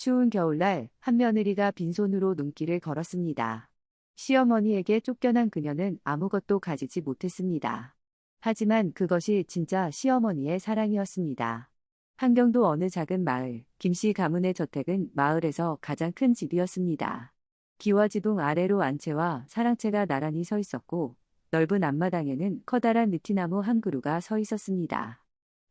추운 겨울날 한 며느리가 빈손으로 눈길을 걸었습니다. 시어머니에게 쫓겨난 그녀는 아무것도 가지지 못했습니다. 하지만 그것이 진짜 시어머니의 사랑이었습니다. 한경도 어느 작은 마을, 김씨 가문의 저택은 마을에서 가장 큰 집이었습니다. 기와 지붕 아래로 안채와 사랑채가 나란히 서 있었고, 넓은 앞마당에는 커다란 느티나무 한 그루가 서 있었습니다.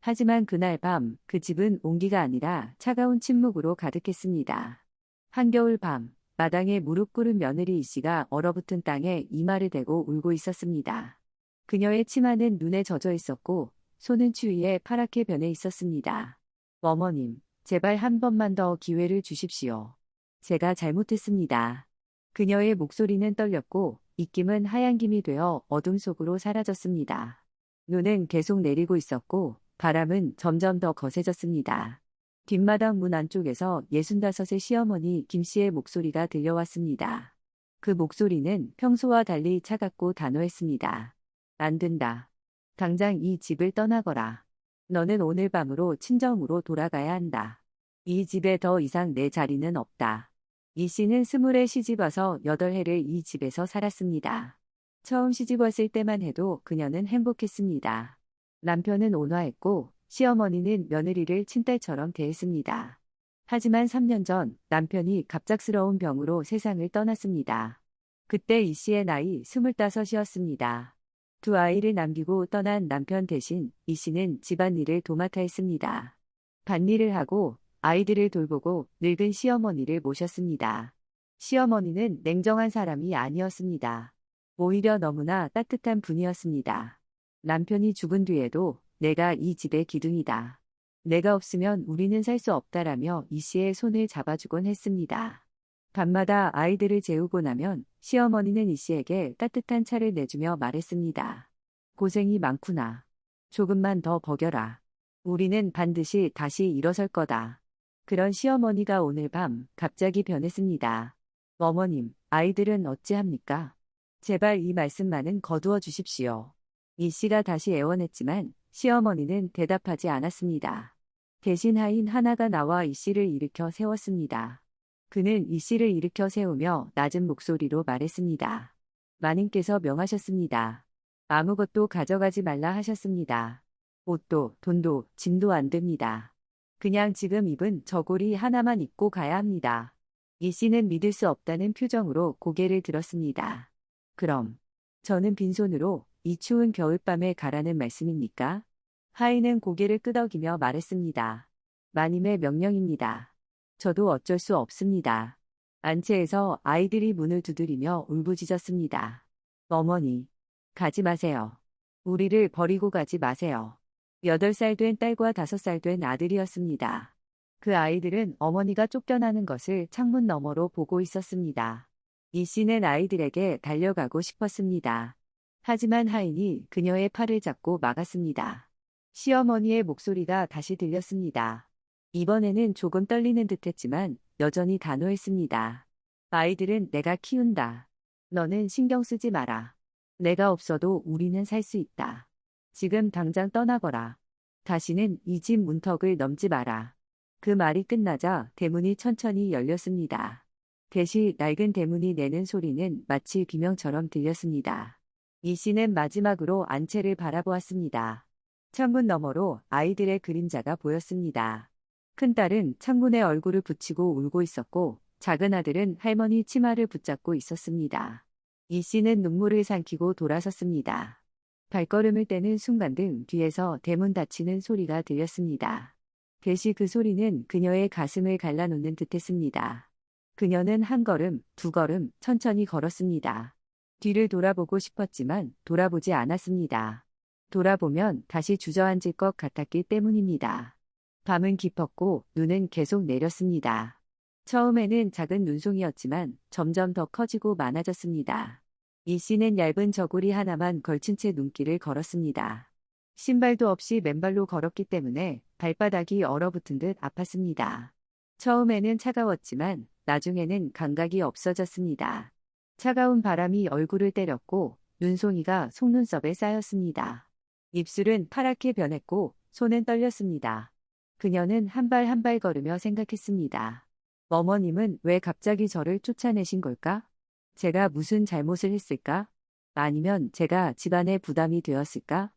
하지만 그날 밤 그 집은 온기가 아니라 차가운 침묵으로 가득했습니다. 한겨울 밤 마당에 무릎 꿇은 며느리 이씨가 얼어붙은 땅에 이마를 대고 울고 있었습니다. 그녀의 치마는 눈에 젖어 있었고 손은 추위에 파랗게 변해 있었습니다. 어머님, 제발 한 번만 더 기회를 주십시오. 제가 잘못했습니다. 그녀의 목소리는 떨렸고 입김은 하얀 김이 되어 어둠 속으로 사라졌습니다. 눈은 계속 내리고 있었고 바람은 점점 더 거세졌습니다. 뒷마당 문 안쪽에서 65의 시어머니 김씨의 목소리가 들려왔습니다. 그 목소리는 평소와 달리 차갑고 단호했습니다. 안 된다. 당장 이 집을 떠나거라. 너는 오늘 밤으로 친정으로 돌아가야 한다. 이 집에 더 이상 내 자리는 없다. 이 씨는 20에 시집와서 8해를 이 집에서 살았습니다. 처음 시집왔을 때만 해도 그녀는 행복했습니다. 남편은 온화했고 시어머니는 며느리를 친딸처럼 대했습니다. 하지만 3년 전 남편이 갑작스러운 병으로 세상을 떠났습니다. 그때 이 씨의 나이 25이었습니다. 두 아이를 남기고 떠난 남편 대신 이 씨는 집안일을 도맡아 했습니다. 밭일을 하고 아이들을 돌보고 늙은 시어머니를 모셨습니다. 시어머니는 냉정한 사람이 아니었습니다. 오히려 너무나 따뜻한 분이었습니다. 남편이 죽은 뒤에도 내가 이 집의 기둥이다. 내가 없으면 우리는 살 수 없다라며 이 씨의 손을 잡아주곤 했습니다. 밤마다 아이들을 재우고 나면 시어머니는 이 씨에게 따뜻한 차를 내주며 말했습니다. 고생이 많구나. 조금만 더 버겨라. 우리는 반드시 다시 일어설 거다. 그런 시어머니가 오늘 밤 갑자기 변했습니다. 어머님, 아이들은 어찌합니까? 제발 이 말씀만은 거두어 주십시오. 이 씨가 다시 애원했지만 시어머니는 대답하지 않았습니다. 대신 하인 하나가 나와 이 씨를 일으켜 세웠습니다. 그는 이 씨를 일으켜 세우며 낮은 목소리로 말했습니다. 마님께서 명하셨습니다. 아무것도 가져가지 말라 하셨습니다. 옷도 돈도 짐도 안 됩니다. 그냥 지금 입은 저고리 하나만 입고 가야 합니다. 이 씨는 믿을 수 없다는 표정으로 고개를 들었습니다. 그럼 저는 빈손으로 이 추운 겨울밤에 가라는 말씀입니까? 하인은 고개를 끄덕이며 말했습니다. 마님의 명령입니다. 저도 어쩔 수 없습니다. 안채에서 아이들이 문을 두드리며 울부짖었습니다. 어머니, 가지 마세요. 우리를 버리고 가지 마세요. 8살 된 딸과 5살 된 아들이었습니다. 그 아이들은 어머니가 쫓겨나는 것을 창문 너머로 보고 있었습니다. 이 씨는 아이들에게 달려가고 싶었습니다. 하지만 하인이 그녀의 팔을 잡고 막았습니다. 시어머니의 목소리가 다시 들렸습니다. 이번에는 조금 떨리는 듯했지만 여전히 단호했습니다. 아이들은 내가 키운다. 너는 신경 쓰지 마라. 내가 없어도 우리는 살 수 있다. 지금 당장 떠나거라. 다시는 이 집 문턱을 넘지 마라. 그 말이 끝나자 대문이 천천히 열렸습니다. 대시 낡은 대문이 내는 소리는 마치 비명처럼 들렸습니다. 이 씨는 마지막으로 안채를 바라보았습니다. 창문 너머로 아이들의 그림자가 보였습니다. 큰딸은 창문에 얼굴을 붙이고 울고 있었고 작은 아들은 할머니 치마를 붙잡고 있었습니다. 이 씨는 눈물을 삼키고 돌아섰습니다. 발걸음을 떼는 순간 등 뒤에서 대문 닫히는 소리가 들렸습니다. 대시 그 소리는 그녀의 가슴을 갈라놓는 듯했습니다. 그녀는 한 걸음, 두 걸음 천천히 걸었습니다. 뒤를 돌아보고 싶었지만 돌아보지 않았습니다. 돌아보면 다시 주저앉을 것 같았기 때문입니다. 밤은 깊었고 눈은 계속 내렸습니다. 처음에는 작은 눈송이였지만 점점 더 커지고 많아졌습니다. 이 씨는 얇은 저고리 하나만 걸친 채 눈길을 걸었습니다. 신발도 없이 맨발로 걸었기 때문에 발바닥이 얼어붙은 듯 아팠습니다. 처음에는 차가웠지만 나중에는 감각이 없어졌습니다. 차가운 바람이 얼굴을 때렸고 눈송이가 속눈썹에 쌓였습니다. 입술은 파랗게 변했고 손은 떨렸습니다. 그녀는 한 발 한 발 걸으며 생각했습니다. 어머님은 왜 갑자기 저를 쫓아내신 걸까? 제가 무슨 잘못을 했을까? 아니면 제가 집안에 부담이 되었을까?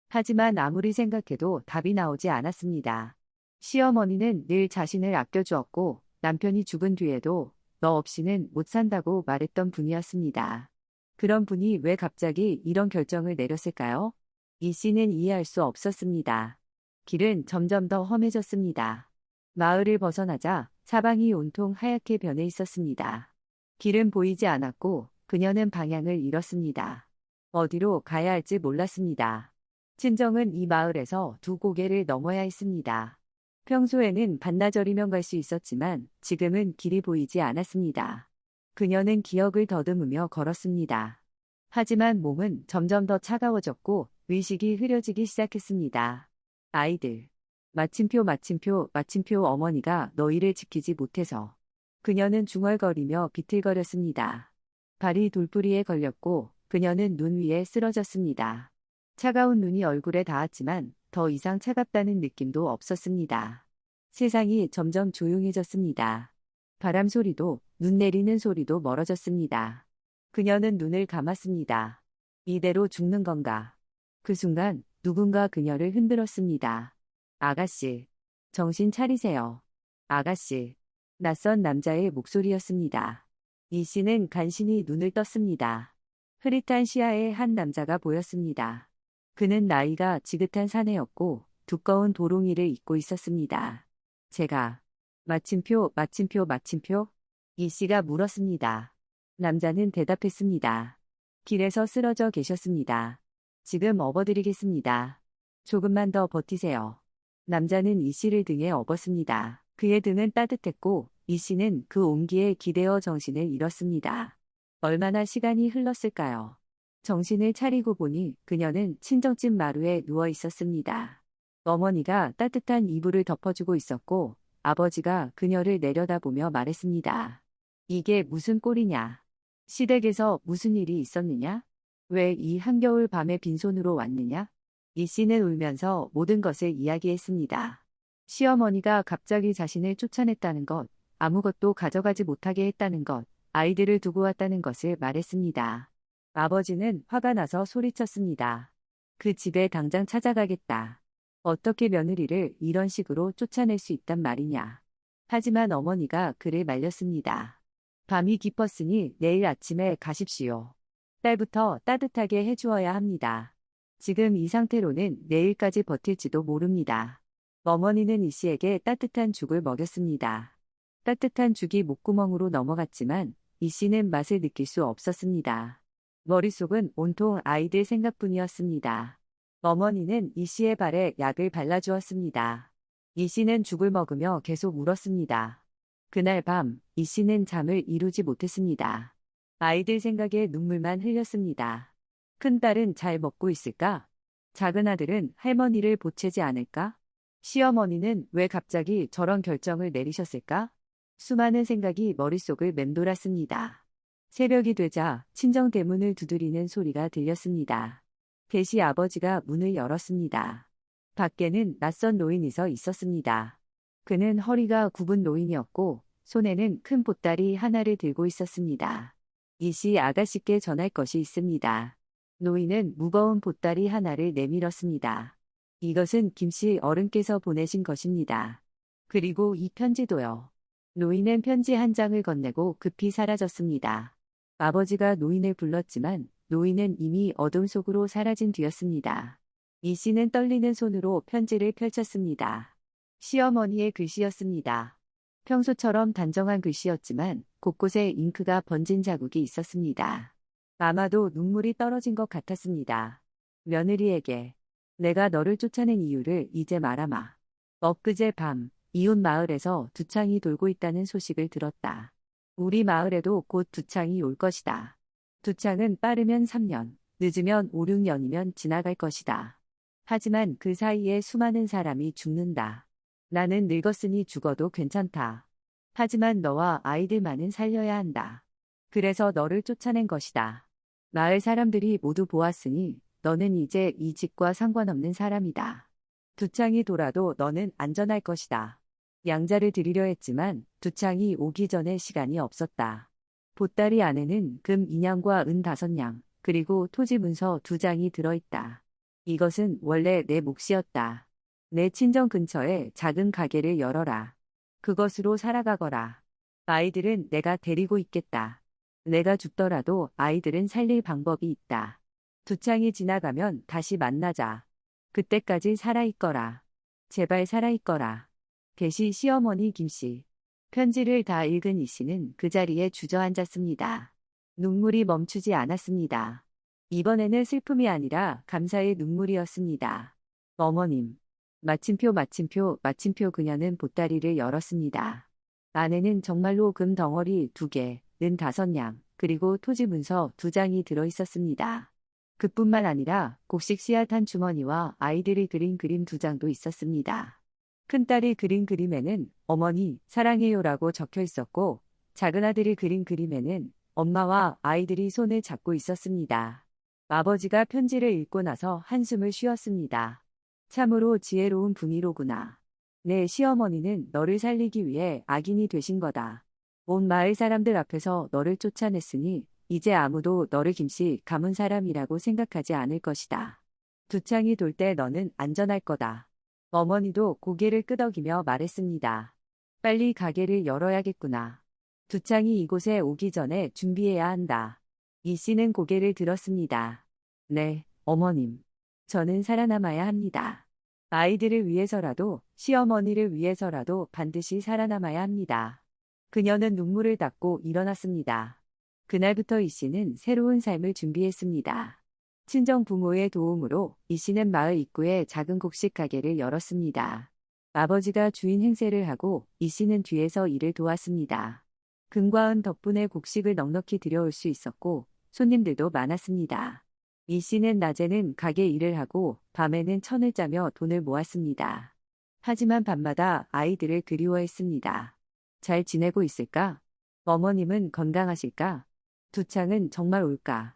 하지만 아무리 생각해도 답이 나오지 않았습니다. 시어머니는 늘 자신을 아껴주었고 남편이 죽은 뒤에도 너 없이는 못 산다고 말했던 분이었습니다. 그런 분이 왜 갑자기 이런 결정을 내렸을까요? 이 씨는 이해할 수 없었습니다. 길은 점점 더 험해졌습니다. 마을을 벗어나자 사방이 온통 하얗게 변해 있었습니다. 길은 보이지 않았고 그녀는 방향을 잃었습니다. 어디로 가야 할지 몰랐습니다. 친정은 이 마을에서 두 고개를 넘어야 했습니다. 평소에는 반나절이면 갈 수 있었지만 지금은 길이 보이지 않았습니다. 그녀는 기억을 더듬으며 걸었습니다. 하지만 몸은 점점 더 차가워졌고 의식이 흐려지기 시작했습니다. 아이들. 마침표 마침표 마침표 어머니가 너희를 지키지 못해서. 그녀는 중얼거리며 비틀거렸습니다. 발이 돌부리에 걸렸고 그녀는 눈 위에 쓰러졌습니다. 차가운 눈이 얼굴에 닿았지만 더 이상 차갑다는 느낌도 없었습니다. 세상이 점점 조용해졌습니다. 바람 소리도 눈 내리는 소리도 멀어졌습니다. 그녀는 눈을 감았습니다. 이대로 죽는 건가? 그 순간 누군가 그녀를 흔들었습니다. 아가씨, 정신 차리세요. 아가씨. 낯선 남자의 목소리였습니다. 이 씨는 간신히 눈을 떴습니다. 흐릿한 시야에 한 남자가 보였습니다. 그는 나이가 지긋한 사내였고 두꺼운 도롱이를 입고 있었습니다. 제가 마침표 마침표 마침표? 이 씨가 물었습니다. 남자는 대답했습니다. 길에서 쓰러져 계셨습니다. 지금 업어드리겠습니다. 조금만 더 버티세요. 남자는 이 씨를 등에 업었습니다. 그의 등은 따뜻했고 이 씨는 그 온기에 기대어 정신을 잃었습니다. 얼마나 시간이 흘렀을까요? 정신을 차리고 보니 그녀는 친정집 마루에 누워 있었습니다. 어머니가 따뜻한 이불을 덮어주고 있었고 아버지가 그녀를 내려다보며 말했습니다. 이게 무슨 꼴이냐? 시댁에서 무슨 일이 있었느냐? 왜 이 한겨울 밤에 빈손으로 왔느냐? 이 씨는 울면서 모든 것을 이야기했습니다. 시어머니가 갑자기 자신을 쫓아냈다는 것, 아무것도 가져가지 못하게 했다는 것, 아이들을 두고 왔다는 것을 말했습니다. 아버지는 화가 나서 소리쳤습니다. 그 집에 당장 찾아가겠다. 어떻게 며느리를 이런 식으로 쫓아낼 수 있단 말이냐. 하지만 어머니가 그를 말렸습니다. 밤이 깊었으니 내일 아침에 가십시오. 딸부터 따뜻하게 해주어야 합니다. 지금 이 상태로는 내일까지 버틸지도 모릅니다. 어머니는 이 씨에게 따뜻한 죽을 먹였습니다. 따뜻한 죽이 목구멍으로 넘어갔지만 이 씨는 맛을 느낄 수 없었습니다. 머릿속은 온통 아이들 생각뿐이었습니다. 어머니는 이 씨의 발에 약을 발라주었습니다. 이 씨는 죽을 먹으며 계속 울었습니다. 그날 밤 이 씨는 잠을 이루지 못했습니다. 아이들 생각에 눈물만 흘렸습니다. 큰딸은 잘 먹고 있을까? 작은 아들은 할머니를 보채지 않을까? 시어머니는 왜 갑자기 저런 결정을 내리셨을까? 수많은 생각이 머릿속을 맴돌았습니다. 새벽이 되자 친정 대문을 두드리는 소리가 들렸습니다. 대시 아버지가 문을 열었습니다. 밖에는 낯선 노인이 서 있었습니다. 그는 허리가 굽은 노인이었고 손에는 큰 보따리 하나를 들고 있었습니다. 이 씨 아가씨께 전할 것이 있습니다. 노인은 무거운 보따리 하나를 내밀었습니다. 이것은 김씨 어른께서 보내신 것입니다. 그리고 이 편지도요. 노인은 편지 한 장을 건네고 급히 사라졌습니다. 아버지가 노인을 불렀지만 노인은 이미 어둠 속으로 사라진 뒤였습니다. 이 씨는 떨리는 손으로 편지를 펼쳤습니다. 시어머니의 글씨였습니다. 평소처럼 단정한 글씨였지만 곳곳에 잉크가 번진 자국이 있었습니다. 아마도 눈물이 떨어진 것 같았습니다. 며느리에게 내가 너를 쫓아낸 이유를 이제 말하마. 엊그제 밤 이웃 마을에서 두창이 돌고 있다는 소식을 들었다. 우리 마을에도 곧 두창이 올 것이다. 두창은 빠르면 3년, 늦으면 5, 6년이면 지나갈 것이다. 하지만 그 사이에 수많은 사람이 죽는다. 나는 늙었으니 죽어도 괜찮다. 하지만 너와 아이들만은 살려야 한다. 그래서 너를 쫓아낸 것이다. 마을 사람들이 모두 보았으니 너는 이제 이 집과 상관없는 사람이다. 두창이 돌아도 너는 안전할 것이다. 양자를 드리려 했지만 두창이 오기 전에 시간이 없었다. 보따리 안에는 금 2냥과 은 5냥, 그리고 토지 문서 2장이 들어있다. 이것은 원래 내 몫이었다. 내 친정 근처에 작은 가게를 열어라. 그것으로 살아가거라. 아이들은 내가 데리고 있겠다. 내가 죽더라도 아이들은 살릴 방법이 있다. 두창이 지나가면 다시 만나자. 그때까지 살아있거라. 제발 살아있거라. 대시 시어머니 김씨. 편지를 다 읽은 이 씨는 그 자리에 주저앉았습니다. 눈물이 멈추지 않았습니다. 이번에는 슬픔이 아니라 감사의 눈물이었습니다. 어머님. 마침표 마침표 마침표 그녀는 보따리를 열었습니다. 안에는 정말로 금 덩어리 2개, 은 5냥, 그리고 토지 문서 2장이 들어있었습니다. 그뿐만 아니라 곡식 씨앗 한 주머니와 아이들이 그린 그림 2장도 있었습니다. 큰딸이 그린 그림에는 어머니 사랑해요라고 적혀 있었고 작은아들이 그린 그림에는 엄마와 아이들이 손을 잡고 있었습니다. 아버지가 편지를 읽고 나서 한숨을 쉬었습니다. 참으로 지혜로운 분이로구나. 내 시어머니는 너를 살리기 위해 악인이 되신 거다. 온 마을 사람들 앞에서 너를 쫓아냈으니 이제 아무도 너를 김씨 가문 사람이라고 생각하지 않을 것이다. 두창이 돌 때 너는 안전할 거다. 어머니도 고개를 끄덕이며 말했습니다. 빨리 가게를 열어야겠구나. 두창이 이곳에 오기 전에 준비해야 한다. 이 씨는 고개를 들었습니다. 네, 어머님. 저는 살아남아야 합니다. 아이들을 위해서라도, 시어머니를 위해서라도 반드시 살아남아야 합니다. 그녀는 눈물을 닦고 일어났습니다. 그날부터 이 씨는 새로운 삶을 준비했습니다. 친정 부모의 도움으로 이 씨는 마을 입구에 작은 곡식 가게를 열었습니다. 아버지가 주인 행세를 하고 이 씨는 뒤에서 일을 도왔습니다. 금과 은 덕분에 곡식을 넉넉히 들여올 수 있었고 손님들도 많았습니다. 이 씨는 낮에는 가게 일을 하고 밤에는 천을 짜며 돈을 모았습니다. 하지만 밤마다 아이들을 그리워했습니다. 잘 지내고 있을까? 어머님은 건강하실까? 두창은 정말 올까?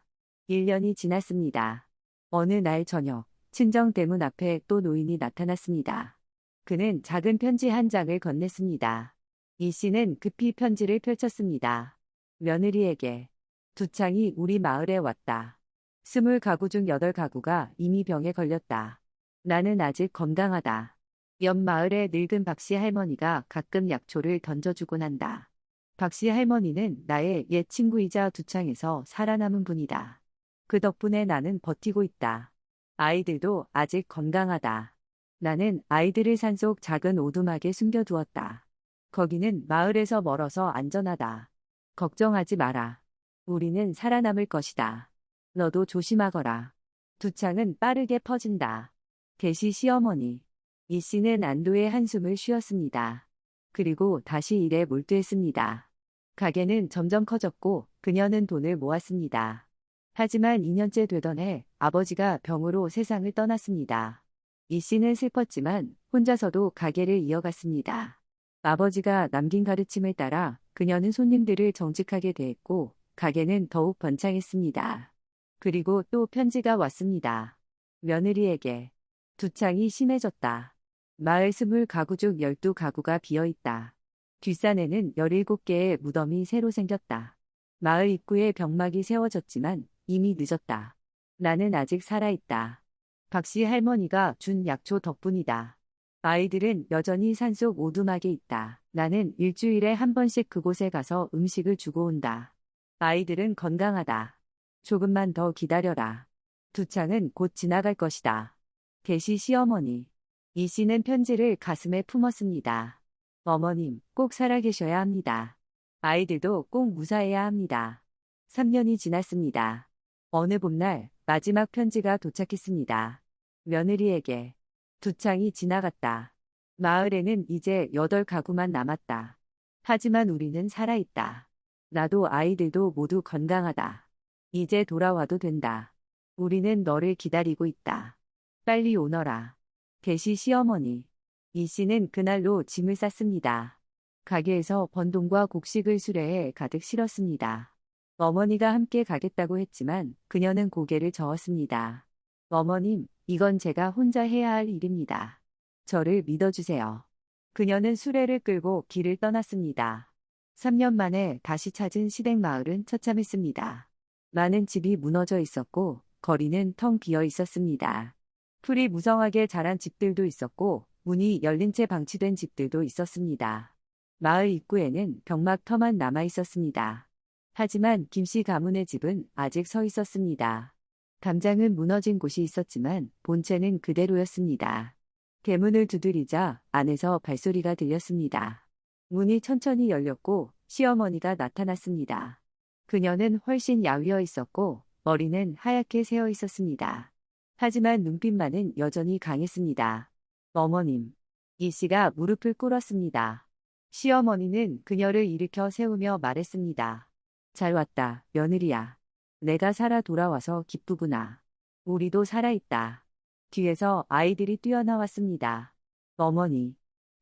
1년이 지났습니다. 어느 날 저녁, 친정 대문 앞에 또 노인이 나타났습니다. 그는 작은 편지 한 장을 건넸습니다. 이 씨는 급히 편지를 펼쳤습니다. 며느리에게. 두창이 우리 마을에 왔다. 20가구 중 8가구가 이미 병에 걸렸다. 나는 아직 건강하다. 옆 마을의 늙은 박씨 할머니가 가끔 약초를 던져주곤 한다. 박씨 할머니는 나의 옛 친구이자 두창에서 살아남은 분이다. 그 덕분에 나는 버티고 있다. 아이들도 아직 건강하다. 나는 아이들을 산속 작은 오두막에 숨겨두었다. 거기는 마을에서 멀어서 안전하다. 걱정하지 마라. 우리는 살아남을 것이다. 너도 조심하거라. 두창은 빠르게 퍼진다. 대시 시어머니. 이 씨는 안도의 한숨을 쉬었습니다. 그리고 다시 일에 몰두했습니다. 가게는 점점 커졌고 그녀는 돈을 모았습니다. 하지만 2년째 되던 해 아버지가 병으로 세상을 떠났습니다. 이 씨는 슬펐지만 혼자서도 가게를 이어갔습니다. 아버지가 남긴 가르침을 따라 그녀는 손님들을 정직하게 대했고 가게는 더욱 번창했습니다. 그리고 또 편지가 왔습니다. 며느리에게. 두창이 심해졌다. 마을 20가구 중 12가구가 비어있다. 뒷산에는 17개의 무덤이 새로 생겼다. 마을 입구에 병막이 세워졌지만 이미 늦었다. 나는 아직 살아있다. 박씨 할머니가 준 약초 덕분이다. 아이들은 여전히 산속 오두막에 있다. 나는 일주일에 한 번씩 그곳에 가서 음식을 주고 온다. 아이들은 건강하다. 조금만 더 기다려라. 두창은 곧 지나갈 것이다. 대시 시어머니. 이 씨는 편지를 가슴에 품었습니다. 어머님, 꼭 살아계셔야 합니다. 아이들도 꼭 무사해야 합니다. 3년이 지났습니다. 어느 봄날 마지막 편지가 도착했습니다. 며느리에게. 두창이 지나갔다. 마을에는 이제 8가구만 남았다. 하지만 우리는 살아있다. 나도 아이들도 모두 건강하다. 이제 돌아와도 된다. 우리는 너를 기다리고 있다. 빨리 오너라. 대시 시어머니. 이 씨는 그날로 짐을 쌌습니다. 가게에서 번 돈과 곡식을 수레에 가득 실었습니다. 어머니가 함께 가겠다고 했지만 그녀는 고개를 저었습니다. 어머님, 이건 제가 혼자 해야 할 일입니다. 저를 믿어주세요. 그녀는 수레를 끌고 길을 떠났습니다. 3년 만에 다시 찾은 시댁 마을은 처참했습니다. 많은 집이 무너져 있었고 거리는 텅 비어 있었습니다. 풀이 무성하게 자란 집들도 있었고 문이 열린 채 방치된 집들도 있었습니다. 마을 입구에는 벽막터만 남아 있었습니다. 하지만 김씨 가문의 집은 아직 서 있었습니다. 담장은 무너진 곳이 있었지만 본체는 그대로였습니다. 대문을 두드리자 안에서 발소리가 들렸습니다. 문이 천천히 열렸고 시어머니가 나타났습니다. 그녀는 훨씬 야위어 있었고 머리는 하얗게 새어 있었습니다. 하지만 눈빛만은 여전히 강했습니다. 어머님. 이 씨가 무릎을 꿇었습니다. 시어머니는 그녀를 일으켜 세우며 말했습니다. 잘 왔다, 며느리야. 내가 살아 돌아와서 기쁘구나. 우리도 살아있다. 뒤에서 아이들이 뛰어나왔습니다. 어머니.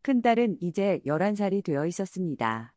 큰딸은 이제 11살이 되어 있었습니다.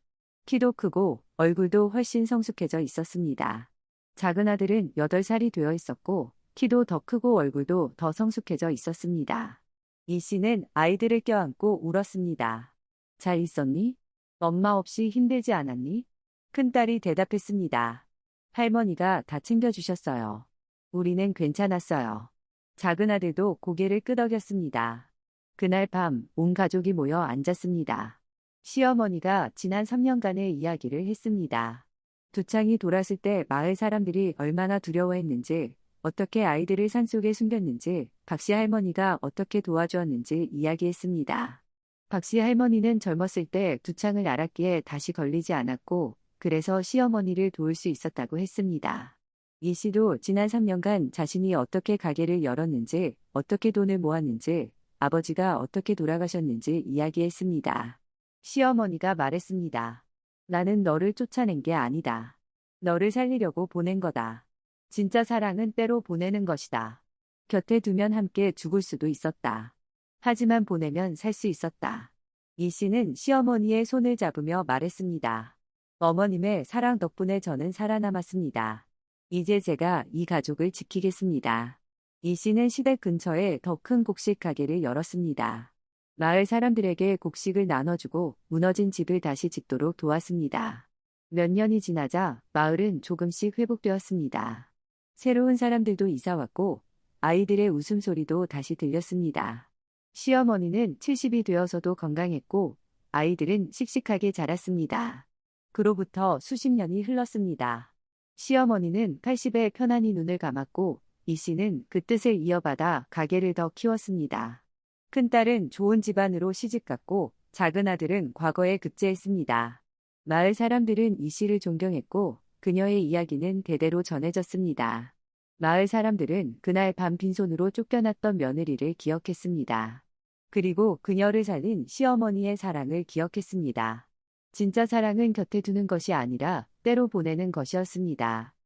키도 크고 얼굴도 훨씬 성숙해져 있었습니다. 작은 아들은 8살이 되어 있었고 키도 더 크고 얼굴도 더 성숙해져 있었습니다. 이 씨는 아이들을 껴안고 울었습니다. 잘 있었니? 엄마 없이 힘들지 않았니? 큰딸이 대답했습니다. 할머니가 다 챙겨주셨어요. 우리는 괜찮았어요. 작은 아들도 고개를 끄덕였습니다. 그날 밤 온 가족이 모여 앉았습니다. 시어머니가 지난 3년간의 이야기를 했습니다. 두창이 돌았을 때 마을 사람들이 얼마나 두려워했는지, 어떻게 아이들을 산속에 숨겼는지, 박씨 할머니가 어떻게 도와주었는지 이야기했습니다. 박씨 할머니는 젊었을 때 두창을 앓았기에 다시 걸리지 않았고, 그래서 시어머니를 도울 수 있었다고 했습니다. 이 씨도 지난 3년간 자신이 어떻게 가게를 열었는지, 어떻게 돈을 모았는지, 아버지가 어떻게 돌아가셨는지 이야기했습니다. 시어머니가 말했습니다. 나는 너를 쫓아낸 게 아니다. 너를 살리려고 보낸 거다. 진짜 사랑은 때로 보내는 것이다. 곁에 두면 함께 죽을 수도 있었다. 하지만 보내면 살 수 있었다. 이 씨는 시어머니의 손을 잡으며 말했습니다. 어머님의 사랑 덕분에 저는 살아남았습니다. 이제 제가 이 가족을 지키겠습니다. 이 씨는 시댁 근처에 더 큰 곡식 가게를 열었습니다. 마을 사람들에게 곡식을 나눠주고 무너진 집을 다시 짓도록 도왔습니다. 몇 년이 지나자 마을은 조금씩 회복되었습니다. 새로운 사람들도 이사왔고 아이들의 웃음소리도 다시 들렸습니다. 시어머니는 70이 되어서도 건강했고 아이들은 씩씩하게 자랐습니다. 그로부터 수십 년이 흘렀습니다. 시어머니는 80에 편안히 눈을 감았고 이 씨는 그 뜻을 이어받아 가게를 더 키웠습니다. 큰딸은 좋은 집안으로 시집갔고 작은 아들은 과거에 급제했습니다. 마을 사람들은 이 씨를 존경했고 그녀의 이야기는 대대로 전해졌습니다. 마을 사람들은 그날 밤 빈손으로 쫓겨났던 며느리를 기억했습니다. 그리고 그녀를 살린 시어머니의 사랑을 기억했습니다. 진짜 사랑은 곁에 두는 것이 아니라 때로 보내는 것이었습니다.